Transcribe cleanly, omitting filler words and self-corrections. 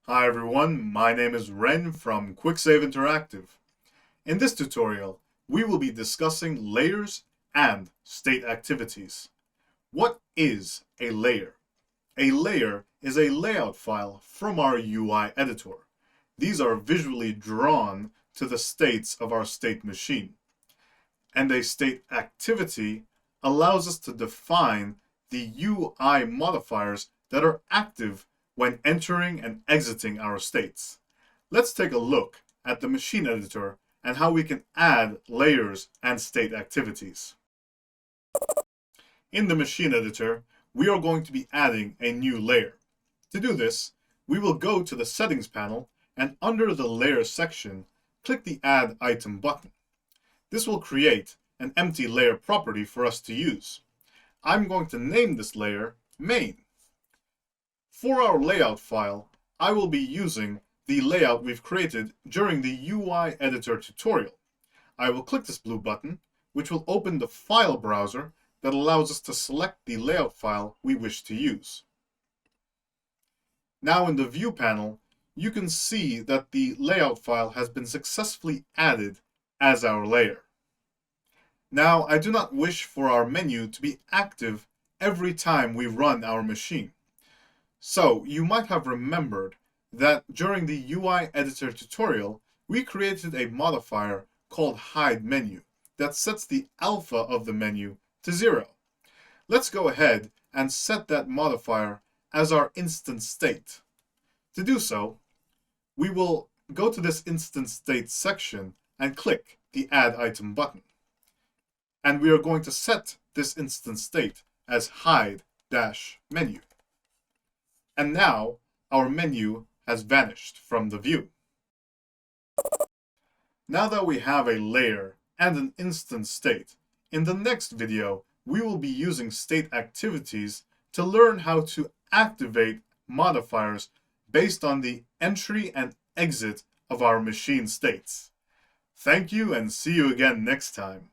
Hi everyone, my name is Ren from Quicksave Interactive. In this tutorial, we will be discussing layers and state activities. What is a layer? A layer is a layout file from our UI editor. These are visually drawn to the states of our state machine. And a state activity allows us to define the UI modifiers that are active when entering and exiting our states. Let's take a look at the machine editor and how we can add layers and state activities. In the machine editor, we are going to be adding a new layer. To do this, we will go to the settings panel and under the layer section, click the add item button. This will create an empty layer property for us to use. I'm going to name this layer main. For our layout file, I will be using the layout we've created during the UI editor tutorial. I will click this blue button, which will open the file browser that allows us to select the layout file we wish to use. Now in the view panel, you can see that the layout file has been successfully added as our layer. Now, I do not wish for our menu to be active every time we run our machine. So, you might have remembered that during the UI editor tutorial, we created a modifier called hide menu that sets the alpha of the menu to 0. Let's go ahead and set that modifier as our instance state. To do so, we will go to this instance state section and click the add item button. And we are going to set this instance state as hide-menu. And now our menu has vanished from the view. Now that we have a layer and an instance state, in the next video we will be using state activities to learn how to activate modifiers based on the entry and exit of our machine states. Thank you and see you again next time.